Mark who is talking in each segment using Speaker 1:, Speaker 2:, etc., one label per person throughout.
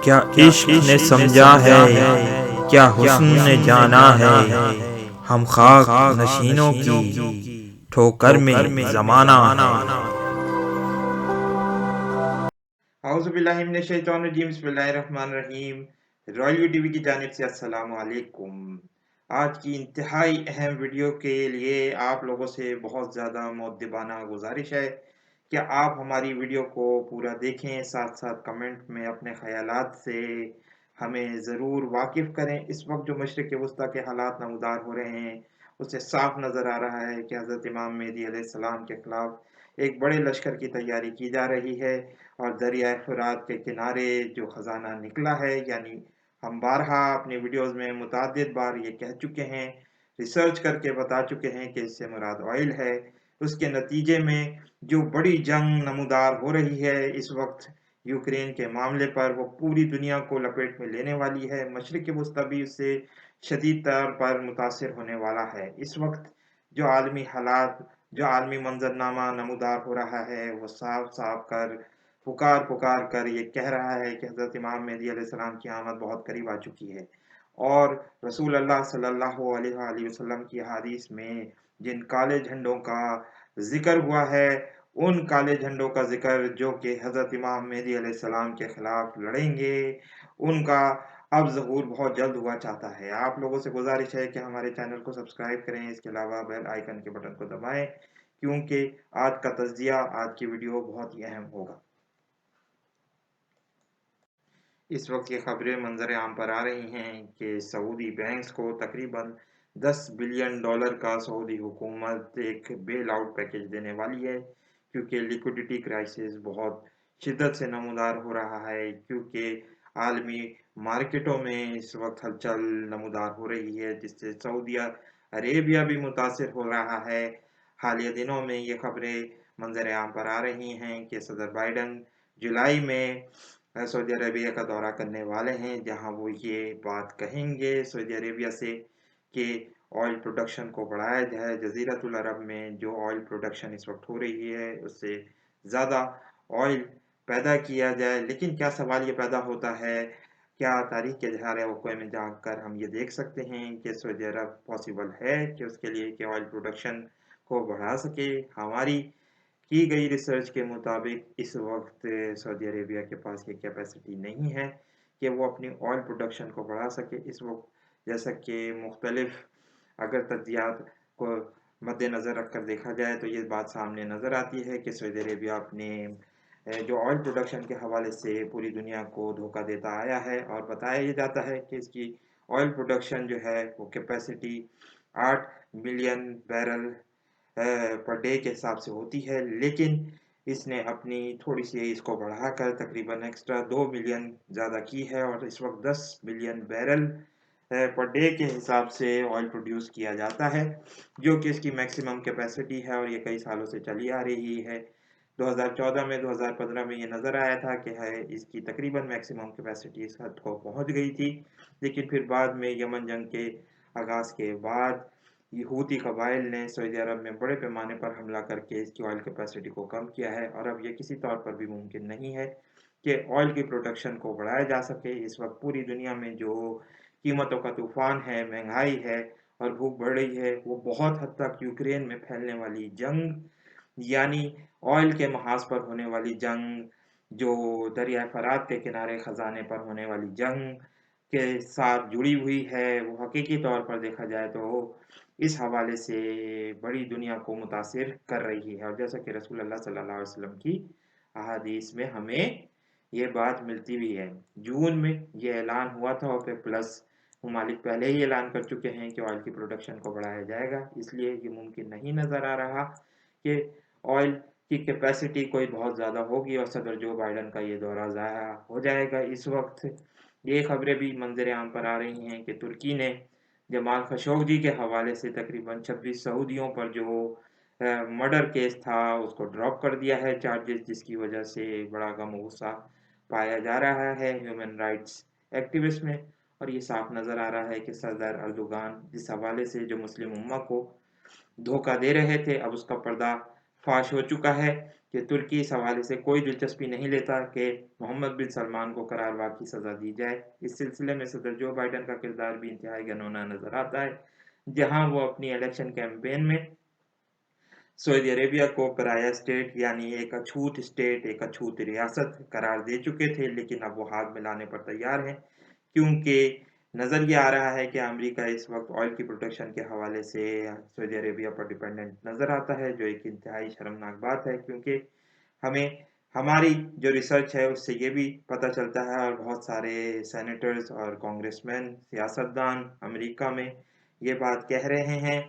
Speaker 1: کیا عشق نے سمجھا ہے، کیا حسن نے جانا ہے، ہم خاک نشینوں کی ٹھوکر میں زمانہ ہے۔
Speaker 2: اعوذ باللہ من الشیطان الرجیم، بسم اللہ الرحمن الرحیم۔ رائل یو ٹی وی کی جانب سے السلام علیکم۔ آج کی انتہائی اہم ویڈیو کے لیے آپ لوگوں سے بہت زیادہ مؤدبانہ گزارش ہے کہ آپ ہماری ویڈیو کو پورا دیکھیں، ساتھ ساتھ کمنٹ میں اپنے خیالات سے ہمیں ضرور واقف کریں۔ اس وقت جو مشرق وسطیٰ کے حالات نمودار ہو رہے ہیں اس سے صاف نظر آ رہا ہے کہ حضرت امام مہدی علیہ السلام کے خلاف ایک بڑے لشکر کی تیاری کی جا رہی ہے، اور دریائے فرات کے کنارے جو خزانہ نکلا ہے، یعنی ہم بارہا اپنی ویڈیوز میں متعدد بار یہ کہہ چکے ہیں، ریسرچ کر کے بتا چکے ہیں کہ اس سے مراد آئل ہے۔ اس کے نتیجے میں جو بڑی جنگ نمودار ہو رہی ہے اس وقت یوکرین کے معاملے پر، وہ پوری دنیا کو لپیٹ میں لینے والی ہے۔ مشرق وسطیٰ بھی اس سے شدید طور پر متاثر ہونے والا ہے۔ اس وقت جو عالمی حالات، جو عالمی منظرنامہ نمودار ہو رہا ہے، وہ صاف صاف کر پکار کر یہ کہہ رہا ہے کہ حضرت امام مہدی علیہ السلام کی آمد بہت قریب آ چکی ہے، اور رسول اللہ صلی اللہ علیہ وآلہ وسلم کی حدیث میں جن کالے جھنڈوں کا ذکر ہوا ہے، ان کالے جھنڈوں کا ذکر جو کہ حضرت امام مہدی علیہ السلام کے خلاف لڑیں گے، ان کا اب ظہور بہت جلد ہوا چاہتا ہے۔ آپ لوگوں سے گزارش ہے کہ ہمارے چینل کو سبسکرائب کریں، اس کے علاوہ بیل آئیکن کے بٹن کو دبائیں، کیونکہ آج کا تجزیہ، آج کی ویڈیو بہت ہی اہم ہوگا۔ اس وقت یہ خبریں منظر عام پر آ رہی ہیں کہ سعودی بینکس کو تقریباً $10 بلین کا سعودی حکومت ایک بیل آؤٹ پیکج دینے والی ہے، کیونکہ لیکوڈیٹی کرائسس بہت شدت سے نمودار ہو رہا ہے، کیونکہ عالمی مارکیٹوں میں اس وقت ہلچل نمودار ہو رہی ہے، جس سے سعودی عربیہ بھی متاثر ہو رہا ہے۔ حالیہ دنوں میں یہ خبریں منظر عام پر آ رہی ہیں کہ صدر بائیڈن جولائی میں سعودی عربیہ کا دورہ کرنے والے ہیں، جہاں وہ یہ بات کہیں گے سعودی عربیہ سے کہ آئل پروڈکشن کو بڑھایا جائے۔ جزیرۃ العرب میں جو آئل پروڈکشن اس وقت ہو رہی ہے اس سے زیادہ آئل پیدا کیا جائے، لیکن کیا سوال یہ پیدا ہوتا ہے، کیا تاریخ کے اظہار وقوع میں جا کر ہم یہ دیکھ سکتے ہیں کہ سعودی عرب پاسبل ہے کہ اس کے لیے کہ آئل پروڈکشن کو بڑھا سکے؟ ہماری کی گئی ریسرچ کے مطابق اس وقت سعودی عربیہ کے پاس یہ کیپیسٹی نہیں ہے کہ وہ اپنی آئل پروڈکشن کو بڑھا سکے۔ اس وقت جیسا کہ مختلف اگر تجزیات کو مد نظر رکھ کر دیکھا جائے تو یہ بات سامنے نظر آتی ہے کہ سعودی عربیہ اپنے جو آئل پروڈکشن کے حوالے سے پوری دنیا کو دھوکہ دیتا آیا ہے، اور بتایا یہ جاتا ہے کہ اس کی آئل پروڈکشن جو ہے وہ capacity 8 million barrel per day کے حساب سے ہوتی ہے، لیکن اس نے اپنی تھوڑی سی اس کو بڑھا کر تقریباً ایکسٹرا 2 ملین زیادہ کی ہے، اور اس وقت 10 ملین بیرل پر ڈے کے حساب سے آئل پروڈیوس کیا جاتا ہے، جو کہ اس کی میکسیمم کیپیسٹی ہے، اور یہ کئی سالوں سے چلی آ رہی ہے۔ 2014 میں 2015 میں یہ نظر آیا تھا کہ اس کی تقریباً میکسیمم کیپیسٹی اس حد کو پہنچ گئی تھی، لیکن پھر بعد میں یمن جنگ کے آغاز کے بعد یہ حوثی قبائل نے سعودی عرب میں بڑے پیمانے پر حملہ کر کے اس کی آئل کیپیسٹی کو کم کیا ہے، اور اب یہ کسی طور پر بھی ممکن نہیں ہے کہ آئل کی پروڈکشن کو بڑھایا جا سکے۔ اس وقت پوری دنیا میں جو قیمتوں کا طوفان ہے، مہنگائی ہے اور بھوک بڑھ رہی ہے، وہ بہت حد تک یوکرین میں پھیلنے والی جنگ، یعنی آئل کے محاذ پر ہونے والی جنگ، جو دریائے فرات کے کنارے خزانے پر ہونے والی جنگ کے ساتھ جڑی ہوئی ہے، وہ حقیقی طور پر دیکھا جائے تو اس حوالے سے بڑی دنیا کو متاثر کر رہی ہے، اور جیسا کہ رسول اللہ صلی اللہ علیہ وسلم کی احادیث میں ہمیں یہ بات ملتی بھی ہے۔ جون میں یہ اعلان ہوا تھا، اوپیک پلس ممالک پہلے ہی اعلان کر چکے ہیں کہ آئل کی پروڈکشن کو بڑھایا جائے گا، اس لیے یہ ممکن نہیں نظر آ رہا کہ آئل کی کیپیسٹی کوئی بہت زیادہ ہوگی اور صدر جو بائیڈن کا یہ دورہ ضائع ہو جائے گا۔ اس وقت یہ خبریں بھی منظر عام پر آ رہی ہیں کہ ترکی نے جمال خشوگی کے حوالے سے تقریباً 26 سعودیوں پر جو مرڈر کیس تھا اس کو ڈراپ کر دیا ہے چارجز، جس کی وجہ سے بڑا غم و غصہ پایا جا رہا ہے ہیومن رائٹس ایکٹیوسٹ میں، اور یہ صاف نظر آ رہا ہے کہ صدر اردوغان جس حوالے سے جو مسلم امہ کو دھوکہ دے رہے تھے، اب اس کا پردہ فاش ہو چکا ہے، کہ तुर्की इस हवाले से कोई दिलचस्पी नहीं लेता कि मोहम्मद बिन सलमान को करारवाक़ की सज़ा दी जाए। इस सिलसिले में सदर जो बाइडेन का किरदार भी इंतहाई घिनौना नज़र आता है, जहाँ वो अपनी इलेक्शन कैंपेन में सऊदी अरेबिया को पराया स्टेट यानी एक अछूत स्टेट, एक अछूत रियासत करार दे चुके थे, लेकिन अब वो हाथ मिलाने पर तैयार हैं, क्योंकि नज़र ये आ रहा है कि अमेरिका इस वक़्त ऑयल की प्रोडक्शन के हवाले से सऊदी अरेबिया पर डिपेंडेंट नज़र आता है, जो एक इंतहाई शर्मनाक बात है, क्योंकि हमें हमारी जो रिसर्च है उससे ये भी पता चलता है और बहुत सारे सेनेटर्स और कांग्रेसमैन, सियासतदान अमेरिका में ये बात कह रहे हैं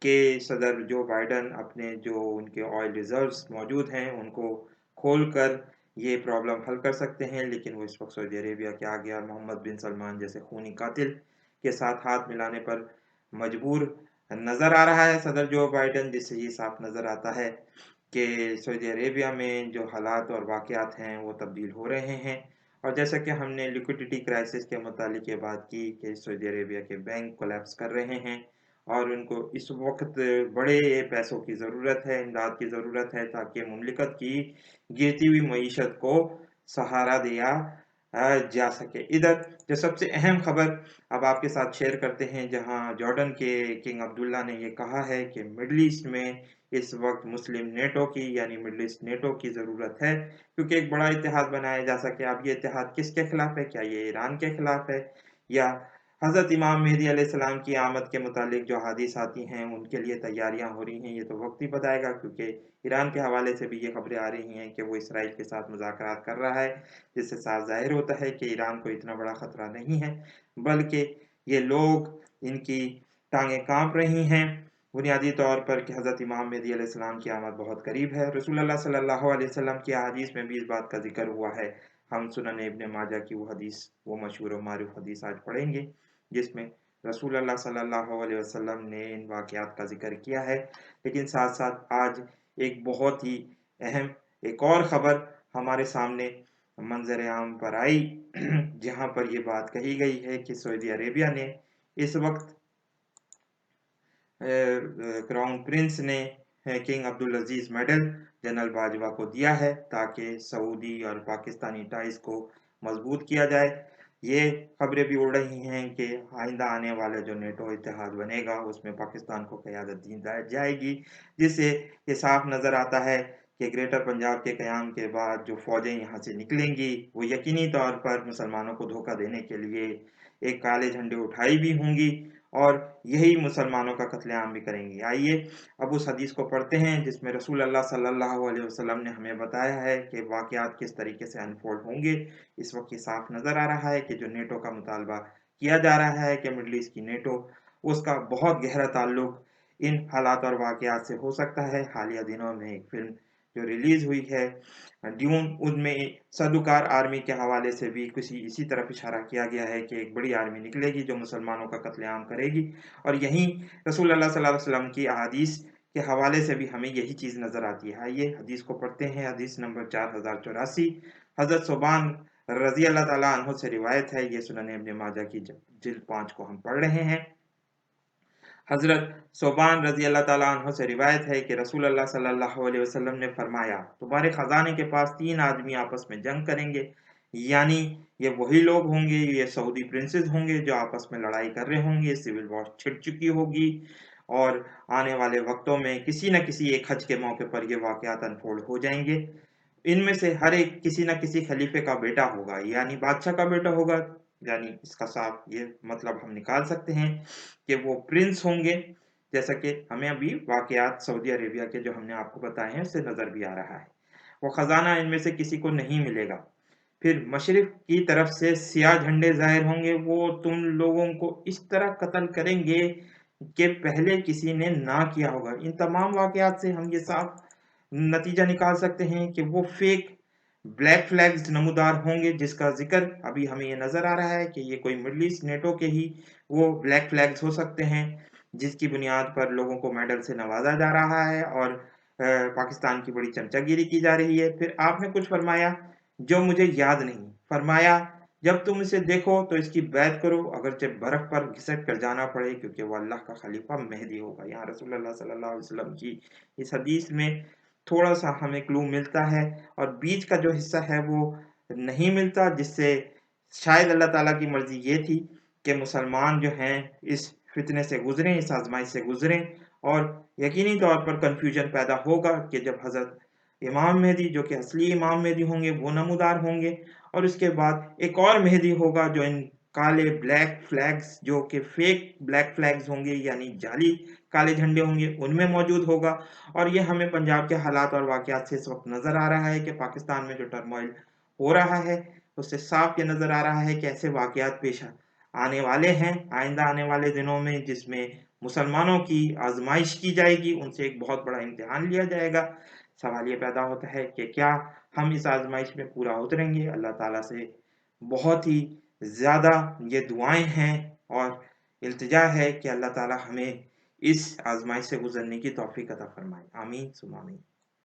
Speaker 2: कि सदर जो बाइडेन अपने जो उनके ऑयल रिजर्व्स मौजूद हैं उनको खोलकर ये प्रॉब्लम हल कर सकते हैं, लेकिन वो इस वक्त सऊदी अरेबिया के आगे और मोहम्मद बिन सलमान जैसे खूनी कातिल के साथ हाथ मिलाने पर मजबूर नज़र आ रहा है सदर जो बाइडेन, जिससे ये साफ नज़र आता है कि सऊदी अरेबिया में जो हालात और वाक़यात हैं वो तब्दील हो रहे हैं। और जैसा कि हमने लिक्विडिटी क्राइसिस के मुतालिक ये बात की कि सऊदी अरेबिया के बैंक कोलैप्स कर रहे हैं और उनको इस वक़्त बड़े पैसों की ज़रूरत है, इमदाद की ज़रूरत है, ताकि मुमलिकत की गिरती हुई मईशत को सहारा दिया जा सके। इधर जो सबसे अहम खबर अब आपके साथ शेयर करते हैं, जहां जॉर्डन के किंग अब्दुल्ला ने ये कहा है कि मिडल ईस्ट में इस वक्त मुस्लिम नेटो की यानी मिडल ईस्ट नेटो की ज़रूरत है, क्योंकि एक बड़ा इत्तेहाद बनाया जा सके। अब ये इत्तेहाद किसके खिलाफ है? क्या ये ईरान के खिलाफ है या हज़रत इमाम मेहदी अलैहिस्सलाम की आमद के मुतालिक जो हादीस आती हैं उनके लिए तैयारियां हो रही हैं? ये तो वक्त ही बताएगा, क्योंकि ईरान के हवाले से भी ये खबरें आ रही हैं कि वो इसराइल के साथ मुज़ाकरात कर रहा है, जिससे साफ ज़ाहिर होता है कि ईरान को इतना बड़ा ख़तरा नहीं है, बल्कि ये लोग इनकी टाँगें काँप रही हैं, बुनियादी तौर पर कि हज़रत इमाम मेहदी अलैहिस्सलाम की आमद बहुत करीब है। रसूलुल्लाह सल्लल्लाहु अलैहि वसल्लम की अहादीस में भी इस बात का ज़िक्र हुआ है। हम सुनन इब्न माजा की वो हदीस, वो मशहूर और मारूफ हदीस आज पढ़ेंगे, जिसमें रसूलुल्लाह सल्लल्लाहु अलैहि वसल्लम ने इन वाक़यात का ज़िक्र किया है। लेकिन साथ-साथ आज एक बहुत ही अहम एक और ख़बर हमारे सामने मंज़र आम पर आई, जहाँ पर ये बात कही गई है कि सऊदी अरेबिया ने इस वक़्त क्राउन प्रिंस ने किंग अब्दुल अजीज मेडल जनरल बाजवा को दिया है, ताकि सऊदी और पाकिस्तानी टाइज को मजबूत किया जाए। ये खबरें भी उड़ रही हैं कि आइंदा आने वाला जो नेटो इत्तेहाद बनेगा उसमें पाकिस्तान को क़यादत दी जाएगी, जिससे ये साफ नज़र आता है कि ग्रेटर पंजाब के क़याम के बाद जो फ़ौजें यहाँ से निकलेंगी वो यकीनी तौर पर मुसलमानों को धोखा देने के लिए एक काले झंडे उठाई भी होंगी और यही मुसलमानों का कत्लेआम भी करेंगी। आइए अब उस हदीस को पढ़ते हैं जिसमें रसूल अल्लाह सल्लल्लाहु अलैहि वसल्लम ने हमें बताया है कि वाक़यात किस तरीके से अनफोल्ड होंगे। इस वक़्त ये साफ नज़र आ रहा है कि जो नेटो का मुतालबा किया जा रहा है कि मिडल ईस्ट की नेटो, उसका बहुत गहरा ताल्लुक इन हालात और वाक़यात से हो सकता है। हालिया दिनों में एक फ़िल्म जो रिलीज़ हुई है ड्यून, उनमें सदुकार आर्मी के हवाले से भी किसी इसी तरफ इशारा किया गया है कि एक बड़ी आर्मी निकलेगी जो मुसलमानों का कत्लेआम करेगी, और यहीं रसूल अल्लाह सल्लल्लाहु अलैहि वसल्लम की अहादीस के हवाले से भी हमें यही चीज़ नज़र आती है। आइए हदीस को पढ़ते हैं। हदीस नंबर 4084 हज़रत सुबान रज़ी अल्लाह ताला अन्हु से रिवायत है। ये सुनन इब्न माजा की जिल्द 5 को हम पढ़ रहे हैं। हज़रत सोबान रज़ी अल्लाह ताला अन्हु से रिवायत है कि रसूल अल्लाह सल्लल्लाहु अलैहि वसल्लम ने फरमाया, तुम्हारे खजाने के पास 3 आदमी आपस में जंग करेंगे, यानी ये वही लोग होंगे, ये सऊदी प्रिंसेस होंगे जो आपस में लड़ाई कर रहे होंगे, सिविल वॉर छिड़ चुकी होगी और आने वाले वक्तों में किसी न किसी एक हज के मौके पर ये वाक़यात अनफोल्ड हो जाएंगे। इनमें से हर एक किसी न किसी खलीफे का बेटा होगा, यानी बादशाह का बेटा होगा, यानी इसका साफ ये मतलब हम निकाल सकते हैं कि वो प्रिंस होंगे, जैसा कि हमें अभी वाक़यात सऊदी अरेबिया के जो हमने आपको बताए हैं उससे नज़र भी आ रहा है। वो खजाना इनमें से किसी को नहीं मिलेगा। फिर मशरिक़ की तरफ से सियाह झंडे ज़ाहिर होंगे, वो तुम लोगों को इस तरह कत्ल करेंगे कि पहले किसी ने ना किया होगा। इन तमाम वाक़यात से हम ये साफ नतीजा निकाल सकते हैं कि वो फेक ब्लैक फ्लैग्स नमूदार होंगे, जिसका ज़िक्र अभी हमें ये नज़र आ रहा है कि ये कोई मिडल ईस्ट नेटो के ही वो ब्लैक फ्लैग्स हो सकते हैं, जिसकी बुनियाद पर लोगों को मेडल से नवाजा जा रहा है और पाकिस्तान की बड़ी चमचागिरी की जा रही है। फिर आपने कुछ फरमाया जो मुझे याद नहीं, फरमाया जब तुम इसे देखो तो इसकी बैत करो, अगरचे बर्फ पर घिसट कर जाना पड़े, क्योंकि वो अल्लाह का खलीफा मेहदी होगा। यहाँ रसूलुल्लाह सल्लल्लाहु अलैहि वसल्लम की इस हदीस में थोड़ा सा हमें क्लू मिलता है और बीच का जो हिस्सा है वो नहीं मिलता, जिससे शायद अल्लाह ताला की मर्जी ये थी कि मुसलमान जो हैं इस फितने से गुजरें, इस आजमाइश से गुजरें, और यकीनी तौर पर कंफ्यूजन पैदा होगा कि जब हजरत इमाम मेहदी जो कि असली इमाम मेहदी होंगे वो नमूदार होंगे, और उसके बाद एक और मेहदी होगा जो इन काले ब्लैक फ्लैग्स जो कि फेक ब्लैक फ्लैग्स होंगे यानी जाली काले झंडे होंगे उनमें मौजूद होगा। और ये हमें पंजाब के हालात और वाक़यात से इस वक़्त नज़र आ रहा है कि पाकिस्तान में जो टर्मॉइल हो रहा है, उससे साफ ये नज़र आ रहा है कि ऐसे वाक़यात पेश आने वाले हैं, आइंदा आने वाले दिनों में, जिसमें मुसलमानों की आज़माइश की जाएगी, उनसे एक बहुत बड़ा इम्तिहान लिया जाएगा। सवाल ये पैदा होता है कि क्या हम इस आज़माइश में पूरा उतरेंगे? अल्लाह ताला से बहुत ही ज़्यादा ये दुआएँ हैं और इल्तिजा है कि अल्लाह ताला हमें इस आज़माइश से गुज़रने की तौफ़ीक अता फ़रमाए। आमीन सुम्मा आमीन।